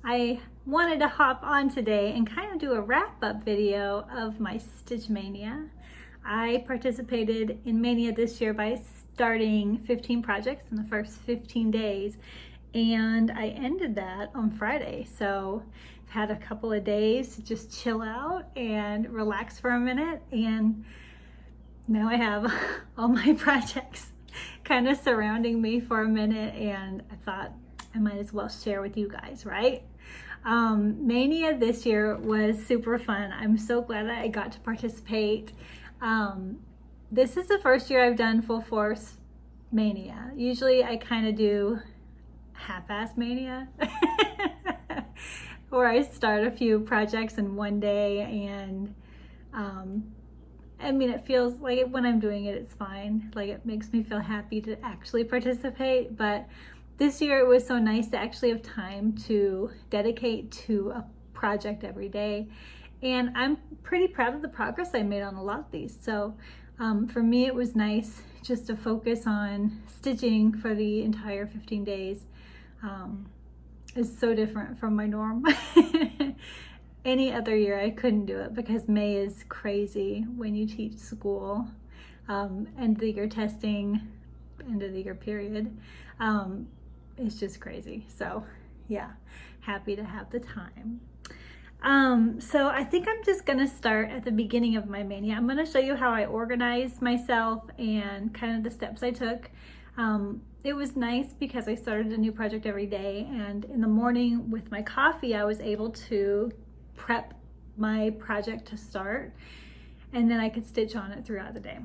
I wanted to hop on today and kind of do a wrap-up video of my Stitch Mania. I participated in Mania this year by starting 15 projects in the first 15 days, and I ended that on Friday. So I've had a couple of days to just chill out and relax for a minute, and now I have all my projects kind of surrounding me for a minute, and I thought I might as well share with you guys, right? Mania this year was super fun. I'm so glad that I got to participate. This is the first year I've done full force Mania. Usually I kind of do half-ass Mania where I start a few projects in one day, and I mean, it feels like when I'm doing it, it's fine. Like, it makes me feel happy to actually participate. But this year it was so nice to actually have time to dedicate to a project every day. And I'm pretty proud of the progress I made on a lot of these. So for me, it was nice just to focus on stitching for the entire 15 days. It's so different from my norm. Any other year I couldn't do it because May is crazy when you teach school, end of the year testing, end of the year period. It's just crazy. So yeah, happy to have the time. So I think I'm just gonna start at the beginning of my Mania. I'm gonna show you how I organized myself and kind of the steps I took. It was nice because I started a new project every day, and in the morning with my coffee, I was able to prep my project to start, and then I could stitch on it throughout the day.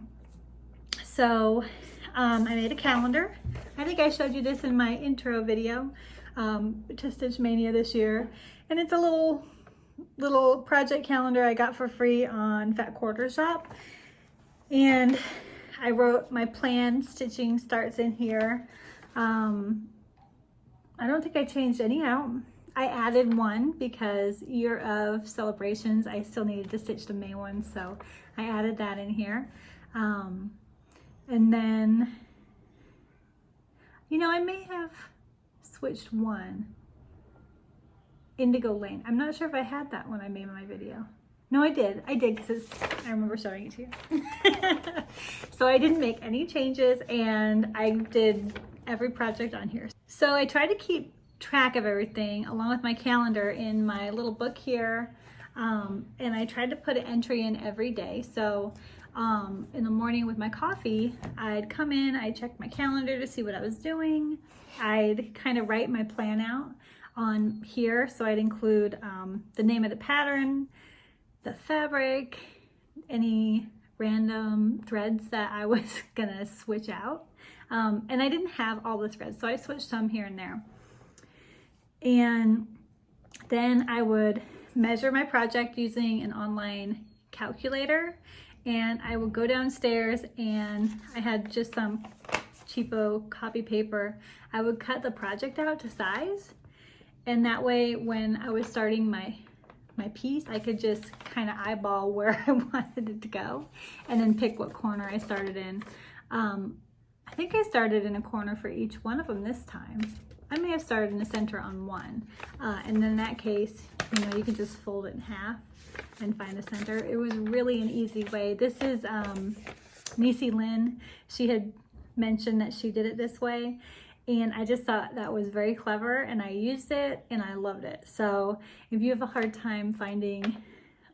So I made a calendar. I think I showed you this in my intro video to Stitch Mania this year, and it's a little project calendar I got for free on Fat Quarter Shop, and I wrote my plan stitching starts in here. I don't think I changed any out. I added one because year of celebrations, I still needed to stitch the May one, so I added that in here. And then, you know, I may have switched one. Indigo Lane. I'm not sure if I had that when I made my video. No, I did because I remember showing it to you. So I didn't make any changes, and I did every project on here. So I tried to keep track of everything along with my calendar in my little book here, and I tried to put an entry in every day. So in the morning with my coffee, I'd come in, I'd check my calendar to see what I was doing. I'd kind of write my plan out on here, so I'd include the name of the pattern, the fabric, any random threads that I was gonna switch out, and I didn't have all the threads, so I switched some here and there. And then I would measure my project using an online calculator, and I would go downstairs, and I had just some cheapo copy paper. I would cut the project out to size, and that way when I was starting my piece, I could just kind of eyeball where I wanted it to go and then pick what corner I started in. I think I started in a corner for each one of them this time. I may have started in the center on one, and then in that case, you know, you can just fold it in half and find the center. It was really an easy way. This is Niecy Lynn. She had mentioned that she did it this way, and I just thought that was very clever, and I used it and I loved it. So if you have a hard time finding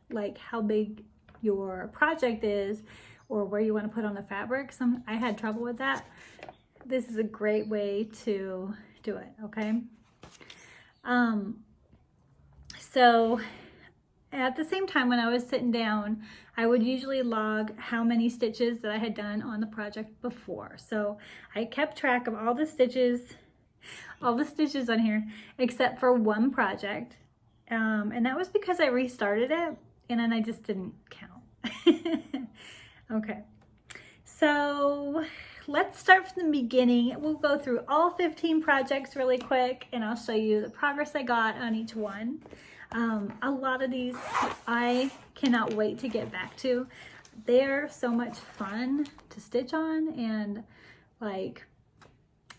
like how big your project is or where you want to put on the fabric, I had trouble with that. This is a great way to do it, okay? So at the same time when I was sitting down, I would usually log how many stitches that I had done on the project before. So I kept track of all the stitches on here except for one project, and that was because I restarted it and then I just didn't count. Okay, so let's start from the beginning. We'll go through all 15 projects really quick, and I'll show you the progress I got on each one. A lot of these I cannot wait to get back to. They're so much fun to stitch on, and like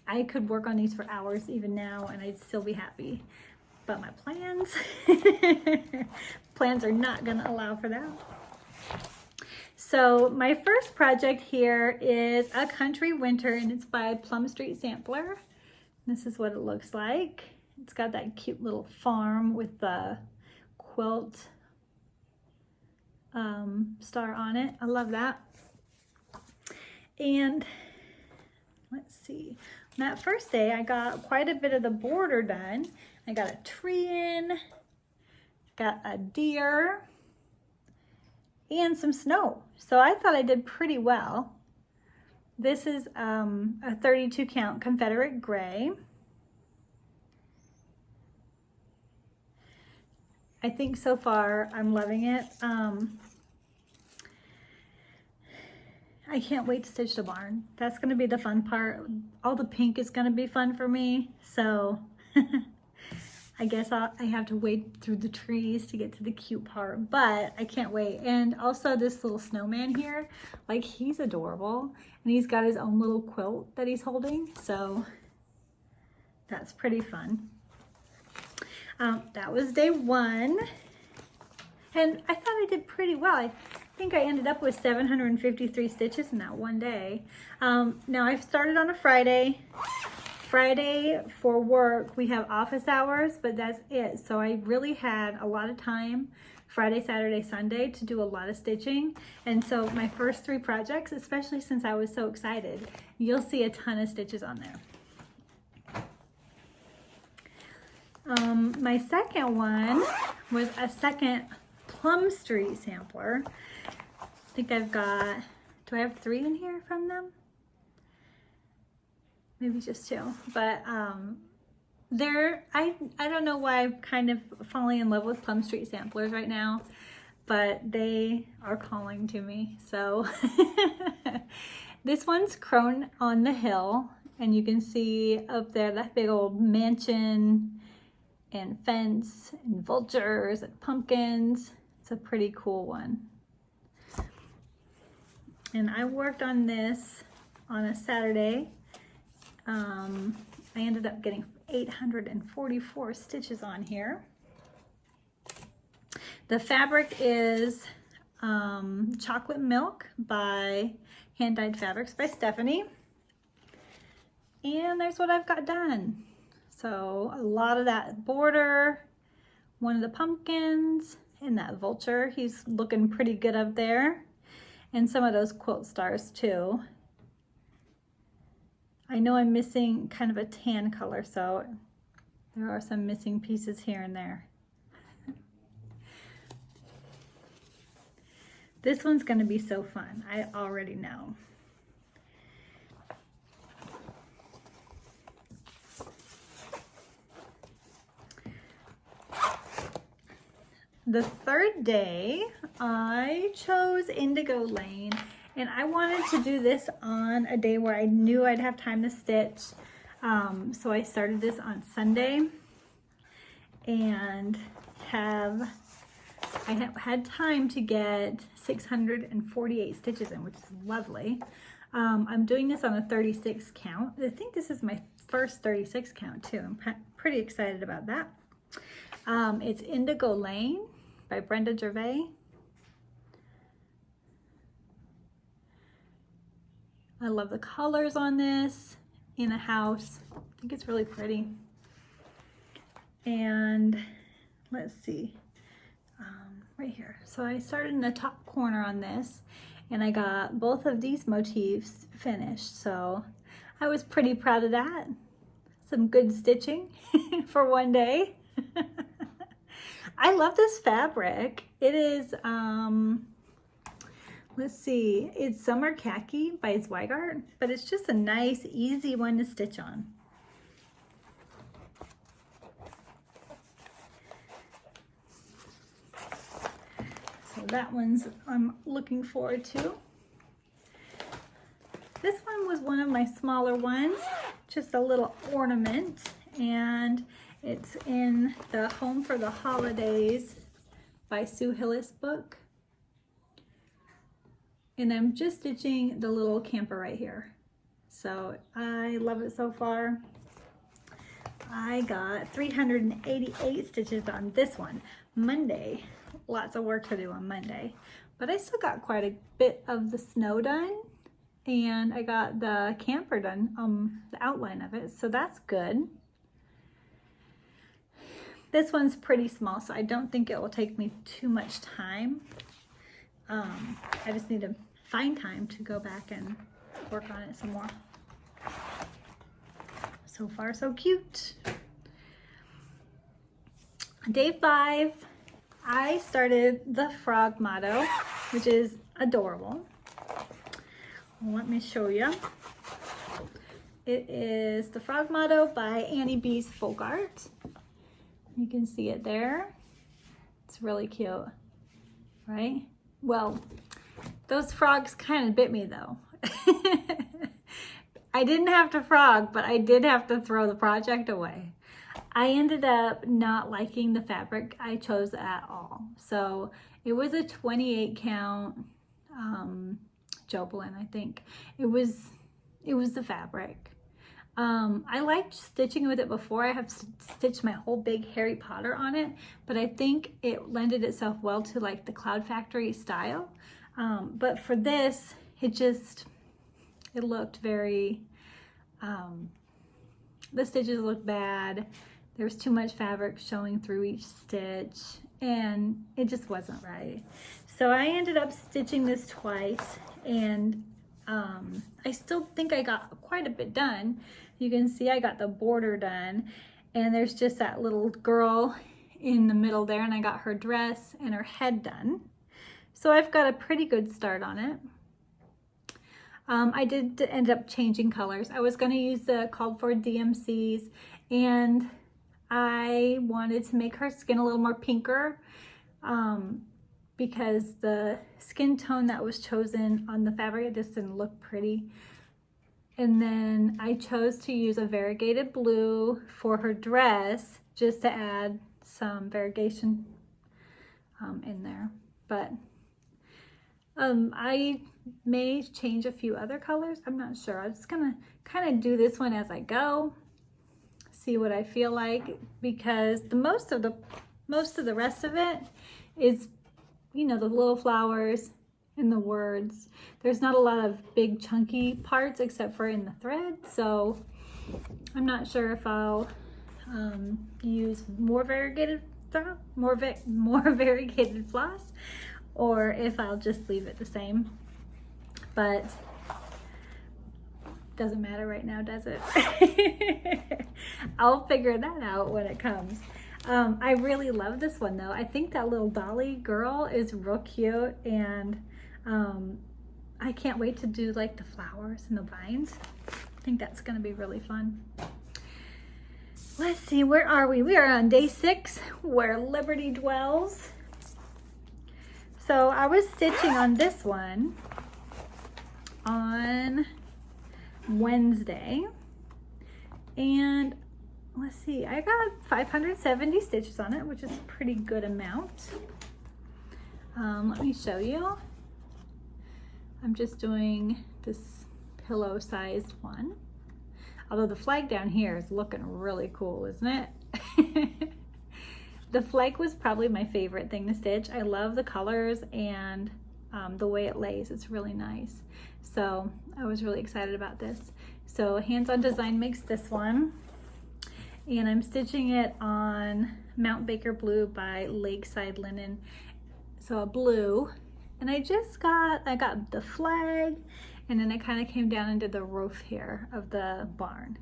I could work on these for hours even now and I'd still be happy. but my plans, plans are not gonna allow for that. So my first project here is A Country Winter, and it's by Plum Street Sampler. This is what it looks like. It's got that cute little farm with the quilt star on it. I love that. And let's see, on that first day I got quite a bit of the border done. I got a tree in, got a deer, and some snow. So I thought I did pretty well. This is a 32 count Confederate gray. I think so far I'm loving it. I can't wait to stitch the barn. That's gonna be the fun part. All the pink is gonna be fun for me. So I guess I have to wade through the trees to get to the cute part, but I can't wait. And also this little snowman here, like he's adorable. And he's got his own little quilt that he's holding. So that's pretty fun. That was day one. And I thought I did pretty well. I think I ended up with 753 stitches in that one day. Now I've started on a Friday. Friday for work, we have office hours, but that's it. So I really had a lot of time Friday, Saturday, Sunday to do a lot of stitching. And so my first 3 projects, especially since I was so excited, you'll see a ton of stitches on there. My second one was a second Plum Street sampler. I think I've got, do I have 3 in here from them? Maybe just 2, but I don't know why I'm kind of falling in love with Plum Street samplers right now, but they are calling to me. So this one's Crone on the Hill, and you can see up there that big old mansion and fence and vultures and pumpkins. It's a pretty cool one. And I worked on this on a Saturday. I ended up getting 844 stitches on here. The fabric is Chocolate Milk by Hand Dyed Fabrics by Stephanie. And there's what I've got done. So a lot of that border, one of the pumpkins, and that vulture. He's looking pretty good up there. And some of those quilt stars too. I know I'm missing kind of a tan color, so there are some missing pieces here and there. This one's going to be so fun. I already know. The third day, I chose Indigo Lane, and I wanted to do this on a day where I knew I'd have time to stitch. So I started this on Sunday, and I have had time to get 648 stitches in, which is lovely. I'm doing this on a 36 count. I think this is my first 36 count too. I'm pretty excited about that. It's Indigo Lane by Brenda Gervais. I love the colors on this in a house. I think it's really pretty. And let's see, right here. So I started in the top corner on this, and I got both of these motifs finished. So I was pretty proud of that. Some good stitching for one day. I love this fabric. It is, let's see, it's Summer Khaki by Zweigart, but it's just a nice, easy one to stitch on. So that one's I'm looking forward to. This one was one of my smaller ones, just a little ornament, and it's in the Home for the Holidays by Sue Hillis book. And I'm just stitching the little camper right here. So I love it so far. I got 388 stitches on this one. Monday, lots of work to do on Monday, but I still got quite a bit of the snow done, and I got the camper done, the outline of it, so that's good. This one's pretty small, so I don't think it will take me too much time. I just need to find time to go back and work on it some more. So far, so cute. Day 5, I started the frog motto, which is adorable. Let me show you. It is the frog motto by Annie B's Folk Art. You can see it there. It's really cute, right? Well, those frogs kind of bit me though. I didn't have to frog, but I did have to throw the project away. I ended up not liking the fabric I chose at all. So it was a 28 count Joplin, I think. It was the fabric. I liked stitching with it before. I have stitched my whole big Harry Potter on it, but I think it lended itself well to like the Cloud Factory style. But for this, it looked very, the stitches looked bad. There was too much fabric showing through each stitch, and it just wasn't right. So I ended up stitching this twice, and I still think I got quite a bit done. You can see I got the border done, and there's just that little girl in the middle there, and I got her dress and her head done. So I've got a pretty good start on it. I did end up changing colors. I was going to use the called for DMCs, and I wanted to make her skin a little more pinker because the skin tone that was chosen on the fabric, it just didn't look pretty. And then I chose to use a variegated blue for her dress just to add some variegation in there. But I may change a few other colors. I'm not sure. I'm just gonna kind of do this one as I go, see what I feel like, because the most of the rest of it is, you know, the little flowers and the words. There's not a lot of big chunky parts except for in the thread, so I'm not sure if I'll use more variegated variegated floss, or if I'll just leave it the same. But doesn't matter right now, does it? I'll figure that out when it comes. I really love this one though. I think that little dolly girl is real cute, and I can't wait to do like the flowers and the vines. I think that's gonna be really fun. Let's see, where are we? We are on day 6, where Liberty dwells. So I was stitching on this one on Wednesday, and let's see, I got 570 stitches on it, which is a pretty good amount. Let me show you. I'm just doing this pillow sized one. Although the flag down here is looking really cool, isn't it? The flag was probably my favorite thing to stitch. I love the colors and the way it lays. It's really nice. So I was really excited about this. So Hands On Design makes this one, and I'm stitching it on Mount Baker Blue by Lakeside Linen. So a blue, and I got the flag, and then I kind of came down and did the roof here of the barn.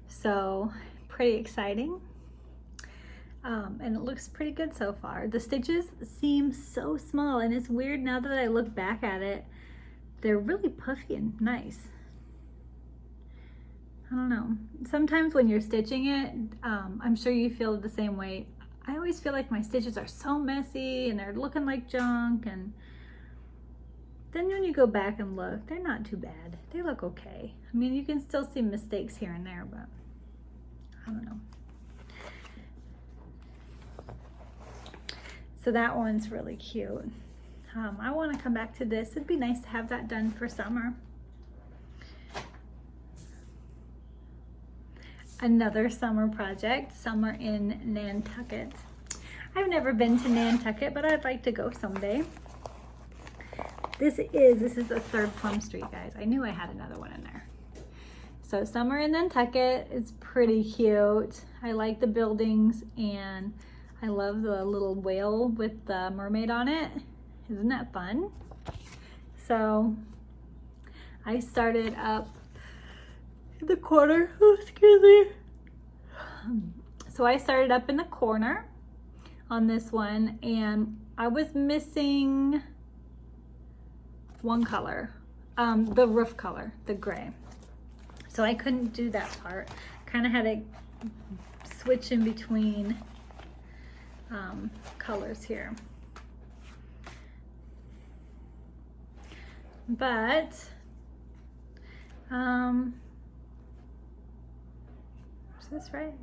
So pretty exciting. And it looks pretty good so far. The stitches seem so small, and it's weird now that I look back at it. They're really puffy and nice. I don't know. Sometimes when you're stitching it, I'm sure you feel the same way. I always feel like my stitches are so messy and they're looking like junk, and then when you go back and look, they're not too bad. They look okay. I mean, you can still see mistakes here and there, but I don't know. So that one's really cute. I want to come back to this. It'd be nice to have that done for summer. another summer project, summer in Nantucket. I've never been to Nantucket, but I'd like to go someday. This is the third Plum Street, guys. I knew I had another one in there. So summer in Nantucket is pretty cute. I like the buildings, and I love the little whale with the mermaid on it. Isn't that fun? So I started up in the corner. Oh, excuse me. So I started up in the corner on this one, and I was missing one color, the roof color, the gray. So I couldn't do that part. Kind of had to switch in between colors here. But is this right?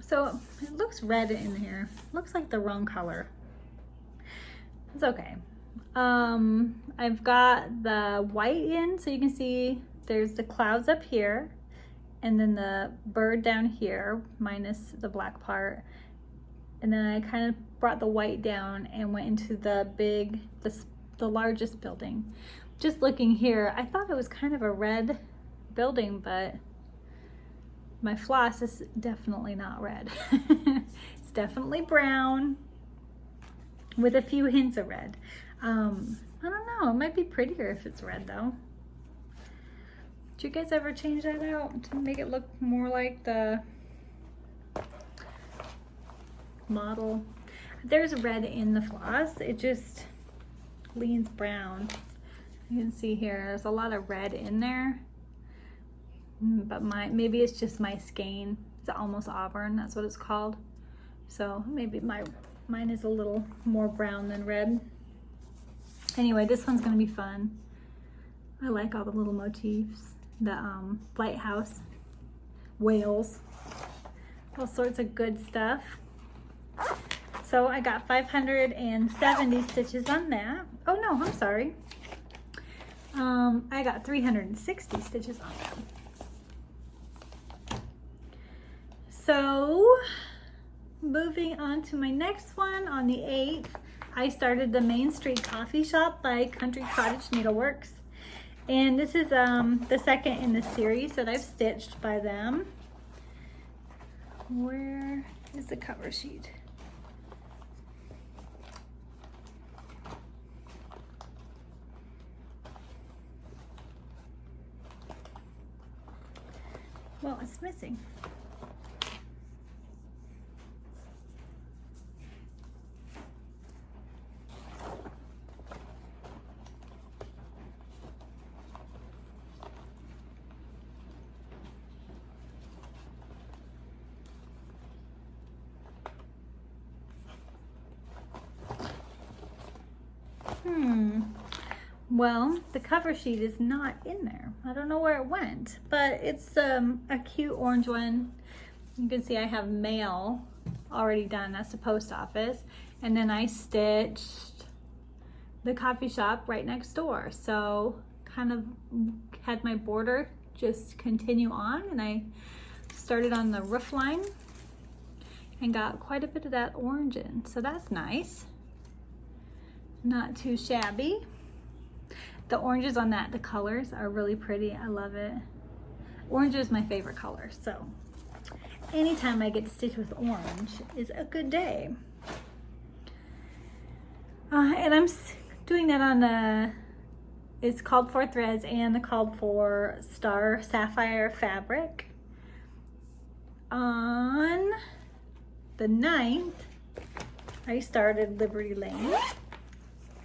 So it looks red in here. Looks like the wrong color. It's okay. I've got the white in, so you can see there's the clouds up here, and then the bird down here, minus the black part. And then I kind of brought the white down and went into the largest building. Just looking here, I thought it was kind of a red building, but my floss is definitely not red. It's definitely brown with a few hints of red. I don't know, it might be prettier if it's red though. Do you guys ever change that out to make it look more like the model? There's red in the floss, it just leans brown. You can see here, there's a lot of red in there. But maybe it's just my skein. It's almost auburn, that's what it's called. So maybe mine is a little more brown than red. Anyway, this one's gonna be fun. I like all the little motifs. The lighthouse, whales, all sorts of good stuff. So I got 570 stitches on that. Oh no, I'm sorry. I got 360 stitches on that. So moving on to my next one, on the 8th, I started the Main Street Coffee Shop by Country Cottage Needleworks. And this is the second in the series that I've stitched by them. Where is the cover sheet? Well, it's missing. Well, the cover sheet is not in there. I don't know where it went, but it's a cute orange one. You can see I have mail already done. That's the post office. And then I stitched the coffee shop right next door. So kind of had my border just continue on, and I started on the roof line and got quite a bit of that orange in. So that's nice. Not too shabby. The oranges on that, the colors are really pretty. I love it. Orange is my favorite color, so anytime I get to stitch with orange is a good day. And I'm doing that on the, it's called 4 threads and the called for Star Sapphire fabric. On the 9th, I started Liberty Lane.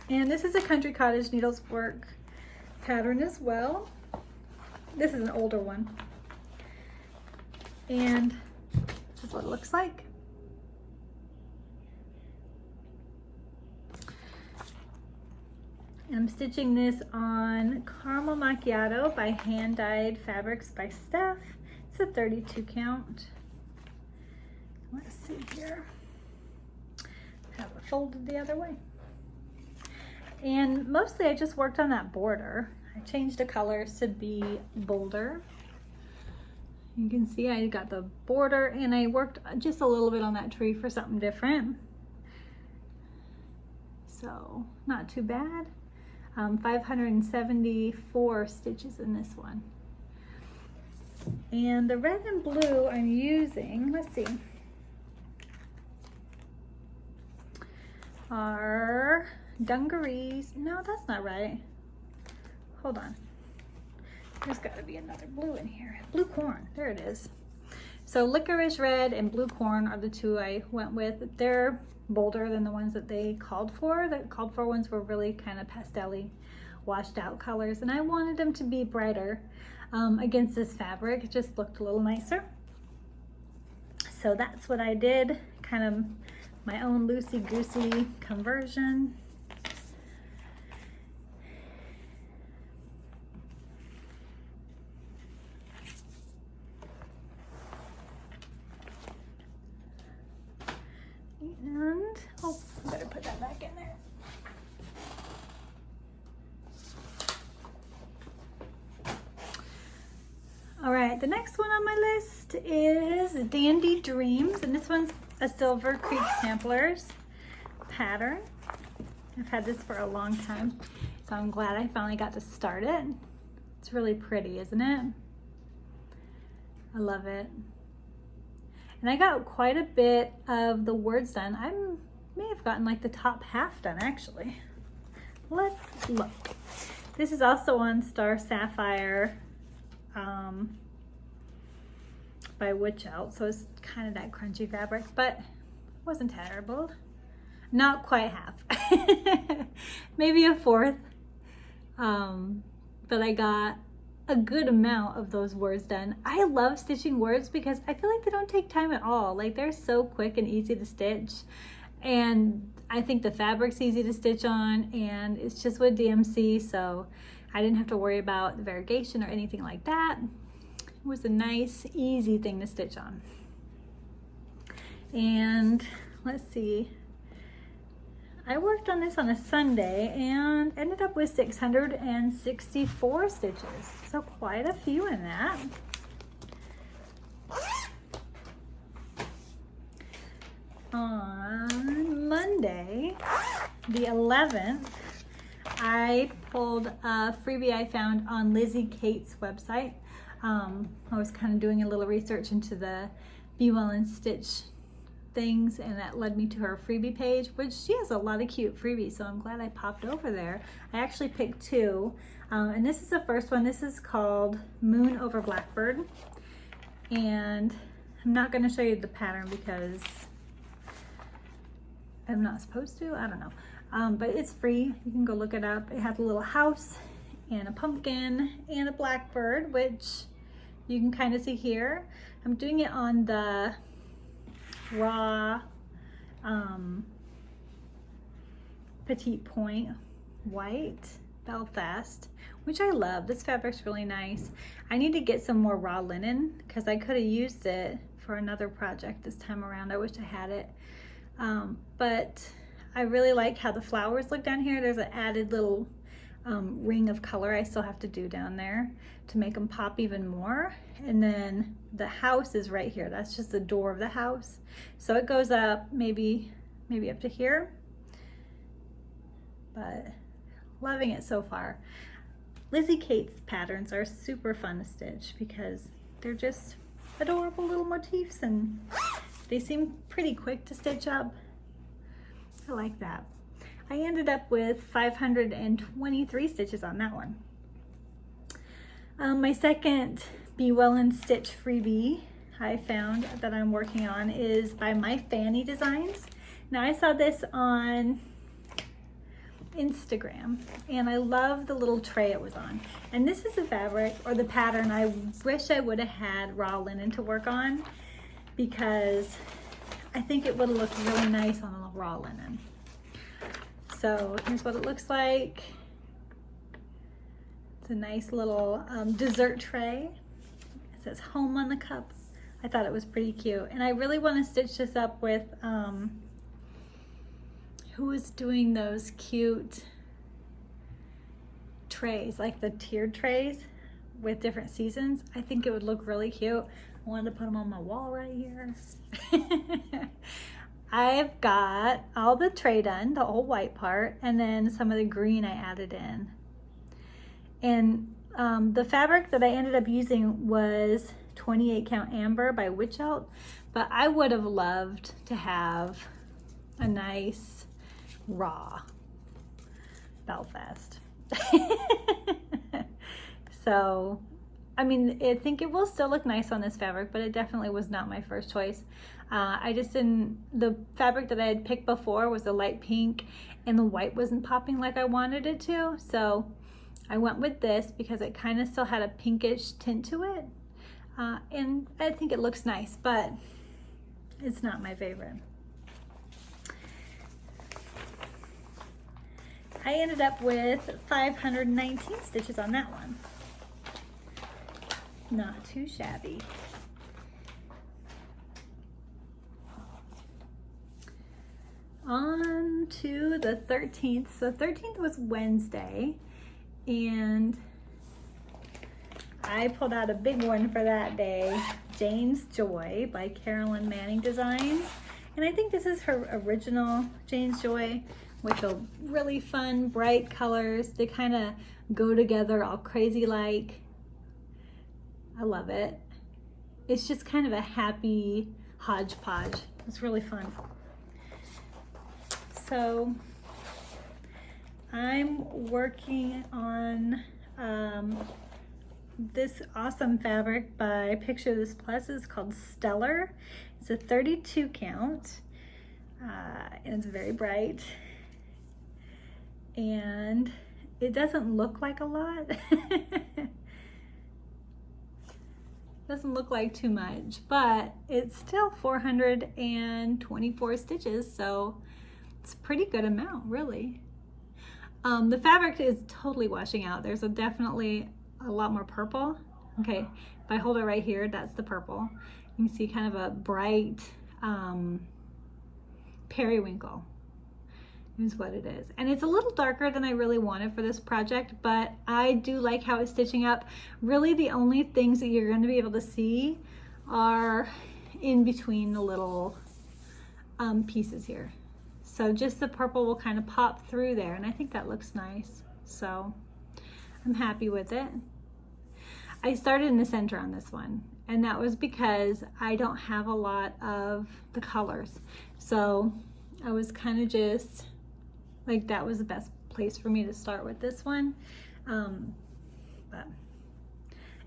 And this is a Country Cottage Needleworks pattern as well. This is an older one. And this is what it looks like. And I'm stitching this on Caramel Macchiato by Hand Dyed Fabrics by Steph. It's a 32 count. Let's see here. Have it folded the other way. And mostly I just worked on that border. I changed the colors to be bolder. You can see I got the border, and I worked just a little bit on that tree for something different. So not too bad. 574 stitches in this one. And the red and blue I'm using, let's see, are dungarees. No, that's not right. Hold on. There's got to be another blue in here. Blue corn, there it is. So licorice red and blue corn are the two I went with. They're bolder than the ones that they called for. The called for ones were really kind of pastel-y, washed out colors, and I wanted them to be brighter against this fabric. It just looked a little nicer. So that's what I did, kind of my own loosey-goosey conversion. And, oh, I better put that back in there. All right, the next one on my list is Dandy Dreams, and this one's a Silver Creek Samplers pattern. I've had this for a long time, so I'm glad I finally got to start it. It's really pretty, isn't it? I love it. And I got quite a bit of the words done. I may have gotten like the top half done actually. Let's look. This is also on Star Sapphire by Witch Out, so it's kind of that crunchy fabric, but wasn't terrible. Not quite half. Maybe a fourth. But I got a good amount of those words done. I love stitching words because I feel like they don't take time at all. Like, they're so quick and easy to stitch, and I think the fabric's easy to stitch on, and it's just with DMC, so I didn't have to worry about the variegation or anything like that. It was a nice, easy thing to stitch on. And let's see, I worked on this on a Sunday and ended up with 664 stitches. So quite a few in that. On Monday, the 11th, I pulled a freebie I found on Lizzie Kate's website. I was kind of doing a little research into the Be Well and Stitch things, and that led me to her freebie page, which she has a lot of cute freebies, so I'm glad I popped over there. I actually picked two, and this is the first one. This is called Moon Over Blackbird, and I'm not going to show you the pattern because I'm not supposed to. I don't know, but it's free. You can go look it up. It has a little house and a pumpkin and a blackbird, which you can kind of see here. I'm doing it on the raw Petite Point white Belfast, which I love. This fabric's really nice. I need to get some more raw linen because I could have used it for another project this time around. I wish I had it, but I really like how the flowers look down here. There's an added little ring of color I still have to do down there to make them pop even more. And then the house is right here. That's just the door of the house. So it goes up maybe up to here, but loving it so far. Lizzie Kate's patterns are super fun to stitch because they're just adorable little motifs and they seem pretty quick to stitch up. I like that. I ended up with 523 stitches on that one. My second Be Well and Stitch freebie I found that I'm working on is by My Fanny Designs. Now, I saw this on Instagram and I love the little tray it was on. And this is the fabric or the pattern I wish I would have had raw linen to work on because I think it would have looked really nice on a raw linen. So here's what it looks like. It's a nice little dessert tray. It says home on the cup. I thought it was pretty cute. And I really want to stitch this up with, who is doing those cute trays, like the tiered trays? with different seasons, I think it would look really cute. I wanted to put them on my wall right here. I've got all the tray done, the old white part, and then some of the green I added in. And the fabric that I ended up using was 28 count amber by Witch Elk, but I would have loved to have a nice raw Belfast. So, I mean, I think it will still look nice on this fabric, but it definitely was not my first choice. I just didn't, the fabric that I had picked before was a light pink and the white wasn't popping like I wanted it to. So I went with this because it kind of still had a pinkish tint to it. And I think it looks nice, but it's not my favorite. I ended up with 519 stitches on that one. Not too shabby. On to the 13th. So 13th was Wednesday, and I pulled out a big one for that day, Jane's Joy by Carolyn Manning Designs. And I think this is her original Jane's Joy, with the really fun, bright colors. They kind of go together all crazy like. I love it. It's just kind of a happy hodgepodge. It's really fun. So I'm working on this awesome fabric by Picture This Plus. It's called Stellar. It's a 32 count and it's very bright. And it doesn't look like a lot. Doesn't look like too much, but it's still 424 stitches, so it's a pretty good amount, really. The fabric is totally washing out. There's definitely a lot more purple. Okay, if I hold it right here, that's the purple. You can see kind of a bright periwinkle is what it is. And it's a little darker than I really wanted for this project, but I do like how it's stitching up. Really the only things that you're going to be able to see are in between the little pieces here. So just the purple will kind of pop through there, and I think that looks nice. So I'm happy with it. I started in the center on this one, and that was because I don't have a lot of the colors. So I was kind of just like, that was the best place for me to start with this one. But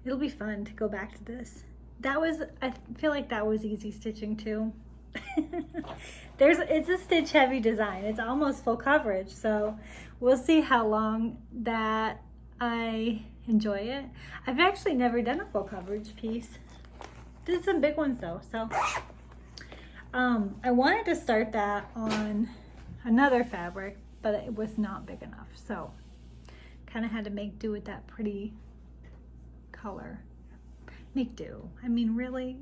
it'll be fun to go back to this. That was, I feel like that was easy stitching too. It's a stitch heavy design. It's almost full coverage, so we'll see how long that I enjoy it. I've actually never done a full coverage piece. Did some big ones though, so I wanted to start that on another fabric, but it was not big enough, so kind of had to make do with that pretty color. Make do, I mean, really?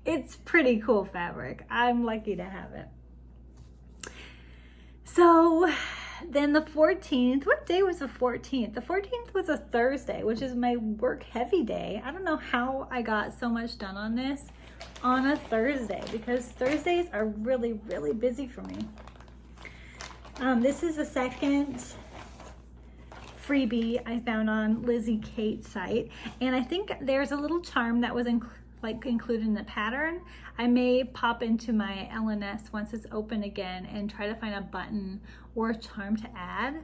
It's pretty cool fabric. I'm lucky to have it. So then the 14th, what day was the 14th? The 14th was a Thursday, which is my work heavy day. I don't know how I got so much done on this on a Thursday, because Thursdays are really, really busy for me. This is the second freebie I found on Lizzie Kate's site, and I think there's a little charm that was included in the pattern. I may pop into my LNS once it's open again and try to find a button or a charm to add,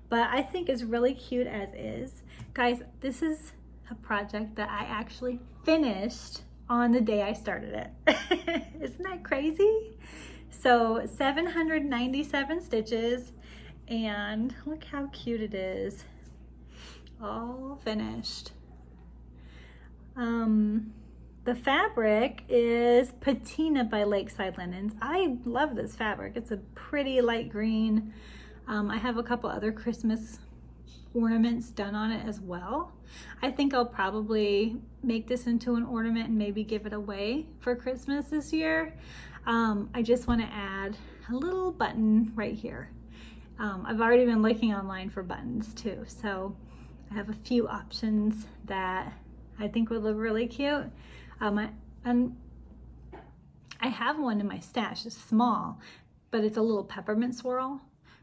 but I think it's really cute as is. Guys, this is a project that I actually finished on the day I started it. Isn't that crazy? So 797 stitches, and look how cute it is. All finished. The fabric is Patina by Lakeside Linens. I love this fabric. It's a pretty light green. I have a couple other Christmas ornaments done on it as well. I think I'll probably make this into an ornament and maybe give it away for Christmas this year. I just want to add a little button right here. I've already been looking online for buttons too, so I have a few options that I think would look really cute. I have one in my stash. It's small, but it's a little peppermint swirl.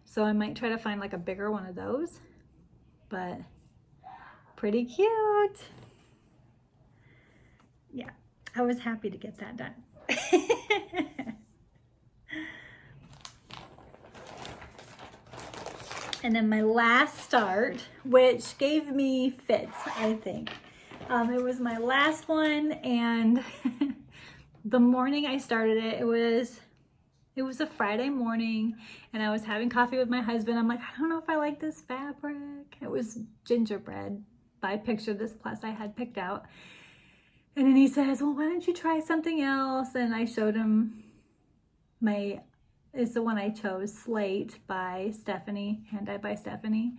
So I might try to find like a bigger one of those, but pretty cute. Yeah, I was happy to get that done. And then my last start, which gave me fits, I think. It was my last one, and the morning I started it, it was a Friday morning, and I was having coffee with my husband. I'm like, I don't know if I like this fabric. It was gingerbread by Picture This Plus I had picked out. And then he says, well, why don't you try something else? And I showed him it's the one I chose, Slate by Stephanie, hand-dyed by Stephanie.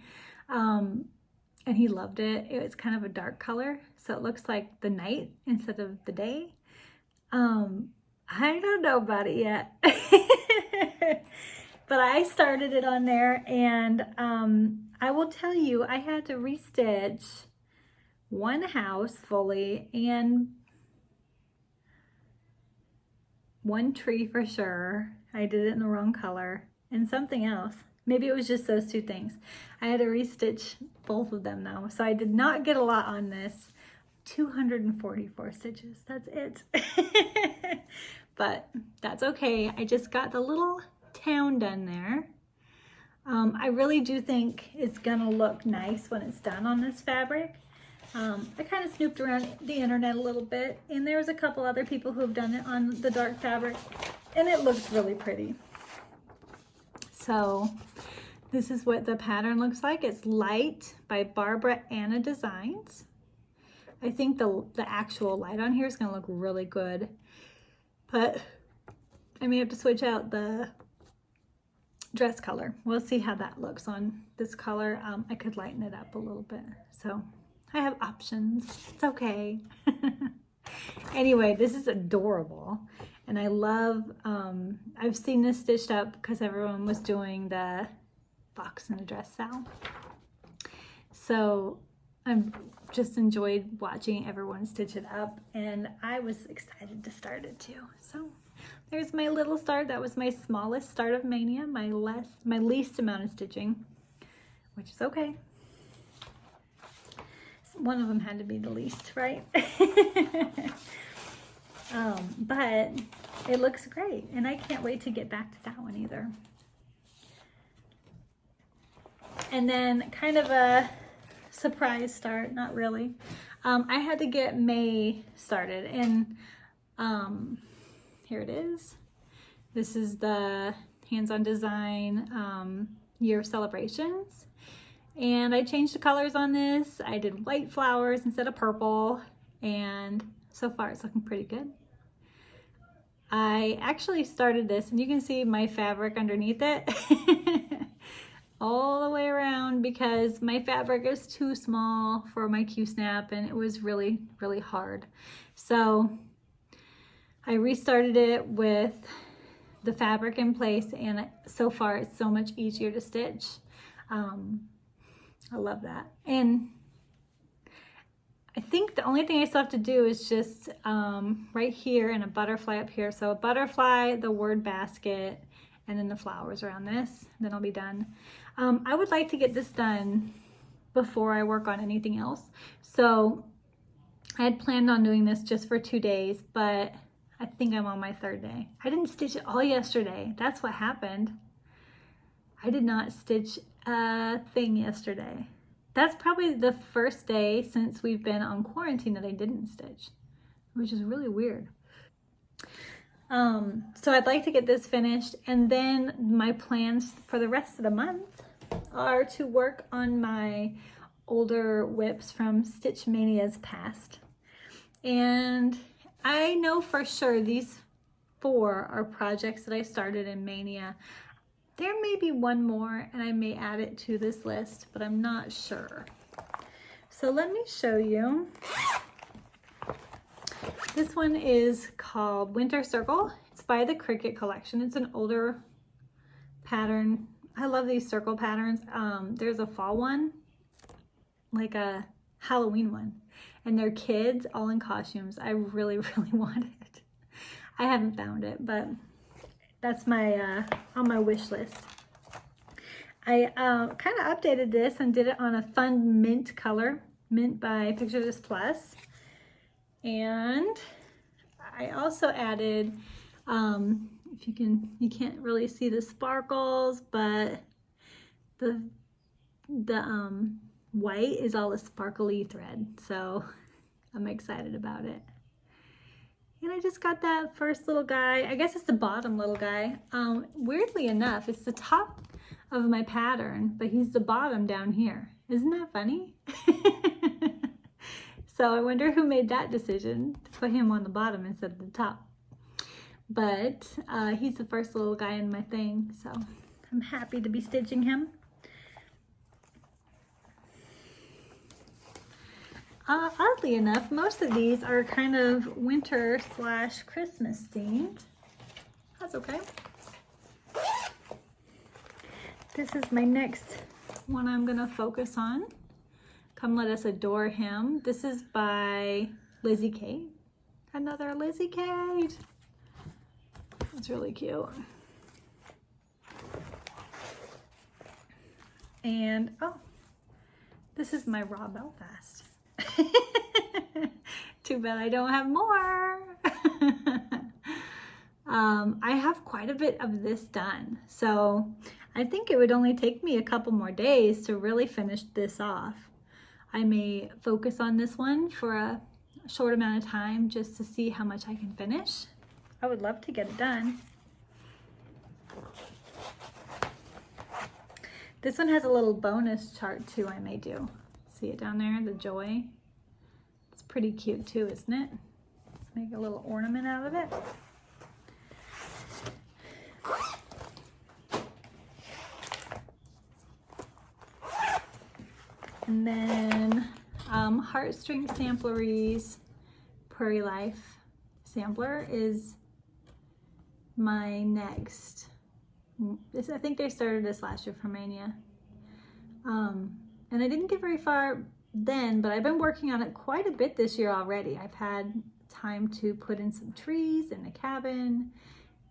And he loved it. It was kind of a dark color, so it looks like the night instead of the day. I don't know about it yet. But I started it on there, and I will tell you, I had to restitch one house fully and one tree for sure. I did it in the wrong color, and something else. Maybe it was just those two things. I had to restitch both of them though, so I did not get a lot on this. 244 stitches, that's it. But that's okay. I just got the little town done there. I really do think it's gonna look nice when it's done on this fabric. I kind of snooped around the internet a little bit, and there's a couple other people who have done it on the dark fabric, and it looks really pretty. So this is what the pattern looks like. It's Light by Barbara Anna Designs. I think the actual light on here is going to look really good, but I may have to switch out the dress color. We'll see how that looks on this color. I could lighten it up a little bit, so I have options. It's okay. Anyway, this is adorable, and I love, I've seen this stitched up because everyone was doing the fox in a dress Sal. So I've just enjoyed watching everyone stitch it up, and I was excited to start it too. So there's my little start. That was my smallest start of Maynia, my least amount of stitching, which is okay. One of them had to be the least, right? But it looks great, and I can't wait to get back to that one either. And then kind of a surprise start, not really. I had to get May started, and here it is. This is the Hands-On Design year celebrations. And I changed the colors on this. I did white flowers instead of purple, and so far it's looking pretty good. I actually started this, and you can see my fabric underneath it all the way around, because my fabric is too small for my Q-snap, and it was really, really hard. So I restarted it with the fabric in place, and so far it's so much easier to stitch. I love that. And I think the only thing I still have to do is just right here and a butterfly up here. So a butterfly, the word basket, and then the flowers around this. Then I'll be done. I would like to get this done before I work on anything else. So I had planned on doing this just for 2 days, but I think I'm on my 3rd day. I didn't stitch it all yesterday. That's what happened. I did not stitch a thing yesterday. That's probably the first day since we've been on quarantine that I didn't stitch, which is really weird. So I'd like to get this finished, and then my plans for the rest of the month are to work on my older whips from Stitch Maynia's past. And I know for sure these 4 are projects that I started in Maynia. There may be one more, and I may add it to this list, but I'm not sure. So let me show you. This one is called Winter Circle. It's by the Cricut collection. It's an older pattern. I love these circle patterns. There's a fall one, like a Halloween one, and they're kids all in costumes. I really, really want it. I haven't found it, but that's my on my wish list. I kind of updated this and did it on a fun mint color, mint by Picture This Plus. And I also added, if you can't really see the sparkles, but the white is all a sparkly thread. So I'm excited about it. And I just got that first little guy. I guess it's the bottom little guy. Weirdly enough, it's the top of my pattern, but he's the bottom down here. Isn't that funny? So I wonder who made that decision to put him on the bottom instead of the top. But he's the first little guy in my thing, so I'm happy to be stitching him. Oddly enough, most of these are kind of winter / Christmas themed. That's okay. This is my next one I'm gonna focus on. Come Let Us Adore Him. This is by Lizzie Kate. Another Lizzie Kate. It's really cute. And, oh, this is my Raw Belfast. Too bad I don't have more. I have quite a bit of this done, so I think it would only take me a couple more days to really finish this off. I may focus on this one for a short amount of time just to see how much I can finish. I would love to get it done. This one has a little bonus chart too I may do. See it down there, the joy? It's pretty cute too, isn't it? Make a little ornament out of it. And then Heartstring Samplery's Prairie Life sampler is my next. I think they started this last year for Maynia. And I didn't get very far then, but I've been working on it quite a bit this year already. I've had time to put in some trees and a cabin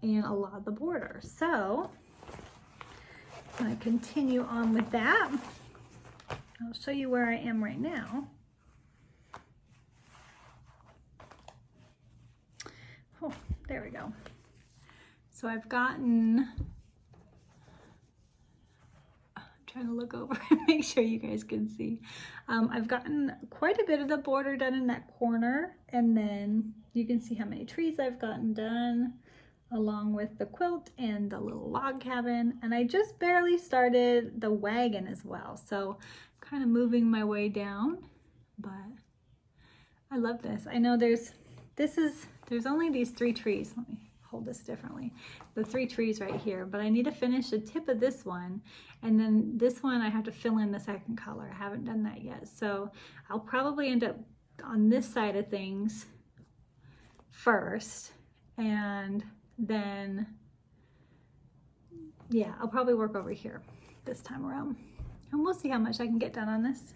and a lot of the border. So I'm going to continue on with that. I'll show you where I am right now. Oh, there we go. So I've gotten, I'm trying to look over and make sure you guys can see. I've gotten quite a bit of the border done in that corner, and then you can see how many trees I've gotten done, along with the quilt and the little log cabin. And I just barely started the wagon as well. So kind of moving my way down, but I love this. I know there's only these 3 trees. Let me hold this differently. The 3 trees right here, but I need to finish the tip of this one, and then this one I have to fill in the second color. I haven't done that yet, so I'll probably end up on this side of things first, and then yeah, I'll probably work over here this time around. And we'll see how much I can get done on this.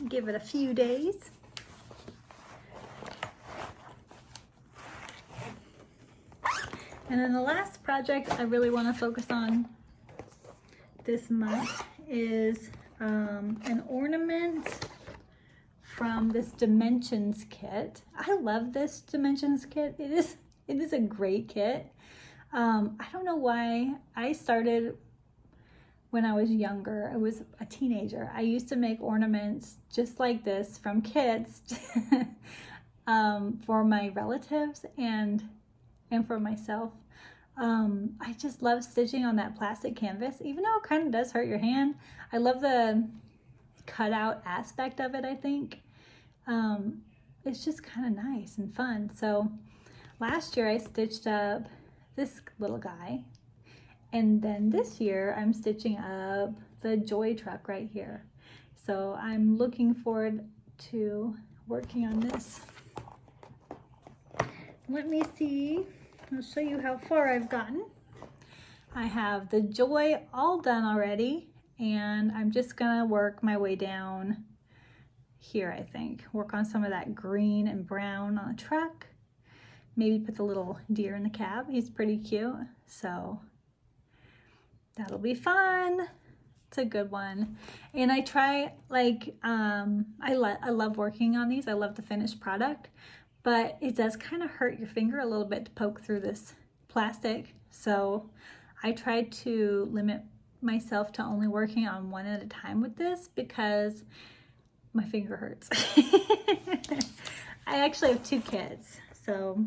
Give it a few days. And then the last project I really want to focus on this month is an ornament from this Dimensions kit. I love this Dimensions kit. It is a great kit. I don't know why I started when I was younger. I was a teenager. I used to make ornaments just like this from kits for my relatives and for myself. I just love stitching on that plastic canvas, even though it kind of does hurt your hand. I love the cutout aspect of it, I think. It's just kind of nice and fun. So last year I stitched up this little guy, and then this year I'm stitching up the Joy truck right here. So I'm looking forward to working on this. Let me see. I'll show you how far I've gotten. I have the Joy all done already, and I'm just gonna work my way down here, I think. Work on some of that green and brown on the truck. Maybe put the little deer in the cab. He's pretty cute, so that'll be fun. It's a good one. And I try, like, I love working on these. I love the finished product, but it does kind of hurt your finger a little bit to poke through this plastic. So I try to limit myself to only working on one at a time with this because my finger hurts. I actually have 2 kids, so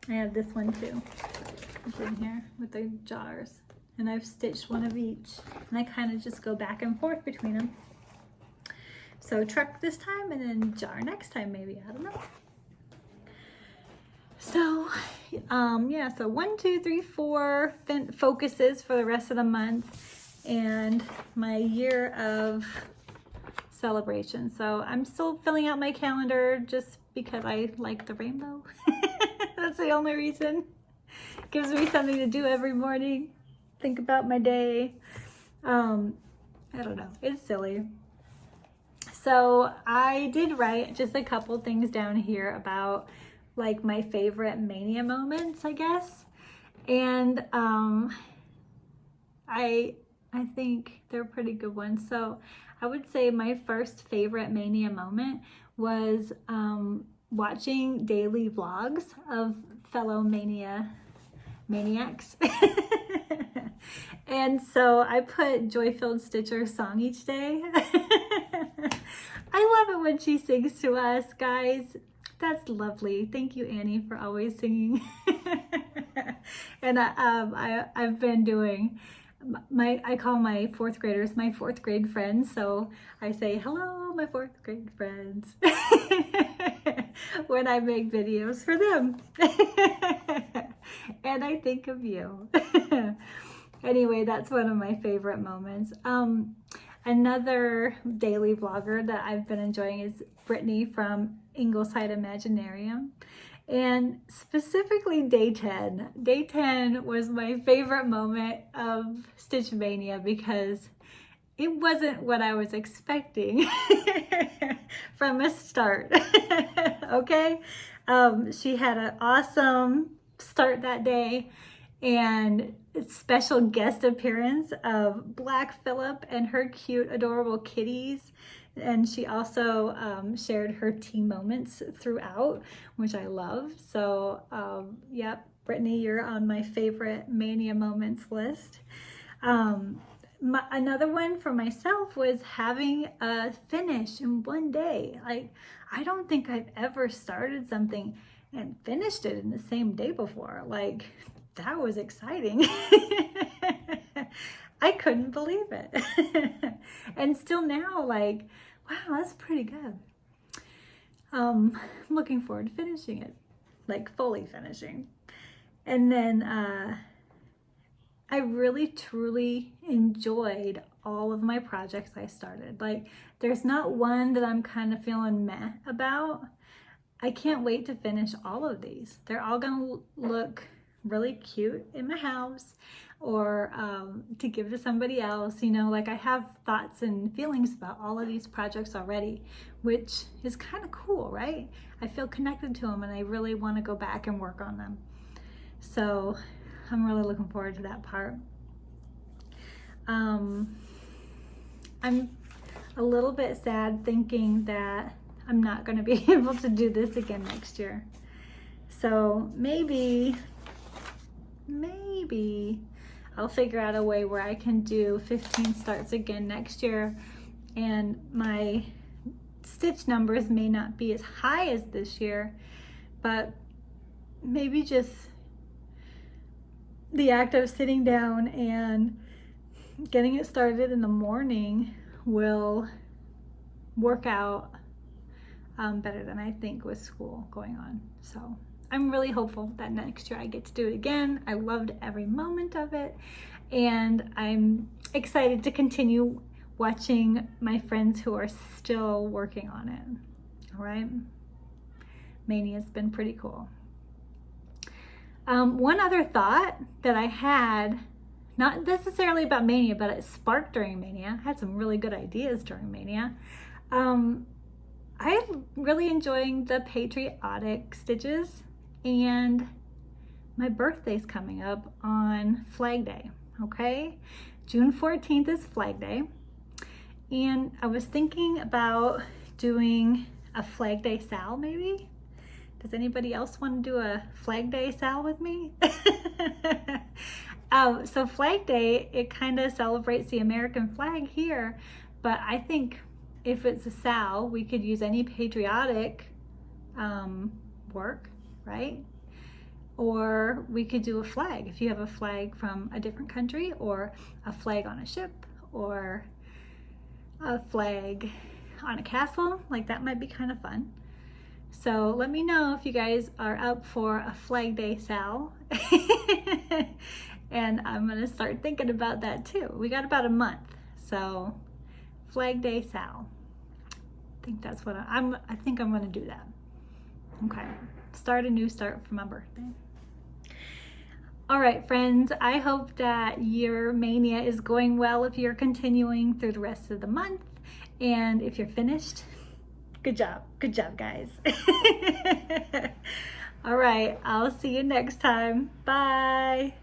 I have this one too. It's in here with the jars. And I've stitched one of each, and I kind of just go back and forth between them. So truck this time and then jar next time, maybe, I don't know. So yeah, so 1, 2, 3, 4 focuses for the rest of the month and my year of celebration. So I'm still filling out my calendar just because I like the rainbow. That's the only reason. It gives me something to do every morning. Think about my day. I don't know, it's silly. So I did write just a couple things down here about like my favorite Maynia moments, I guess. And I think they're pretty good ones. So I would say my first favorite Maynia moment was watching daily vlogs of fellow maniacs. And so I put Joy-Filled Stitcher song each day. I love it when she sings to us, guys. That's lovely. Thank you, Annie, for always singing. And I've been doing I call my 4th graders my 4th grade friends. So I say, hello, my 4th grade friends, when I make videos for them. And I think of you. Anyway, that's one of my favorite moments. Another daily vlogger that I've been enjoying is Brittany from Ingleside Imaginarium. And specifically day 10. Day 10 was my favorite moment of Stitch Maynia because it wasn't what I was expecting from a start. Okay? She had an awesome start that day, and special guest appearance of Black Phillip and her cute, adorable kitties. And she also shared her tea moments throughout, which I love. So, yep, Brittany, you're on my favorite Maynia moments list. Another one for myself was having a finish in one day. Like, I don't think I've ever started something and finished it in the same day before. Like, that was exciting. I couldn't believe it. And still now, like, wow, that's pretty good. I'm looking forward to finishing it, like fully finishing. And then I really, truly enjoyed all of my projects I started. Like, there's not one that I'm kind of feeling meh about. I can't wait to finish all of these. They're all gonna look really cute in my house, or to give to somebody else. You know, like, I have thoughts and feelings about all of these projects already, which is kind of cool, right? I feel connected to them and I really want to go back and work on them. So I'm really looking forward to that part. I'm a little bit sad thinking that I'm not going to be able to do this again next year. So maybe I'll figure out a way where I can do 15 starts again next year, and my stitch numbers may not be as high as this year, but maybe just the act of sitting down and getting it started in the morning will work out better than I think with school going on. So I'm really hopeful that next year I get to do it again. I loved every moment of it, and I'm excited to continue watching my friends who are still working on it. All right, Maynia's been pretty cool. One other thought that I had not necessarily about Mania, but it sparked during Mania. I had some really good ideas during Mania. I'm really enjoying the patriotic stitches, and my birthday's coming up on Flag Day, okay? June 14th is Flag Day, and I was thinking about doing a Flag Day Sal maybe. Does anybody else want to do a Flag Day Sal with me? So Flag Day, it kind of celebrates the American flag here, but I think if it's a Sal, we could use any patriotic work, right? Or we could do a flag. If you have a flag from a different country, or a flag on a ship, or a flag on a castle, like that might be kind of fun. So let me know if you guys are up for a Flag Day Sal. And I'm gonna start thinking about that too. We got about a month, so Flag Day Sal. I think that's what I think I'm gonna do that. Okay, start a new start for my birthday. All right, friends, I hope that your Mania is going well if you're continuing through the rest of the month. And if you're finished, good job, guys. All right, I'll see you next time. Bye.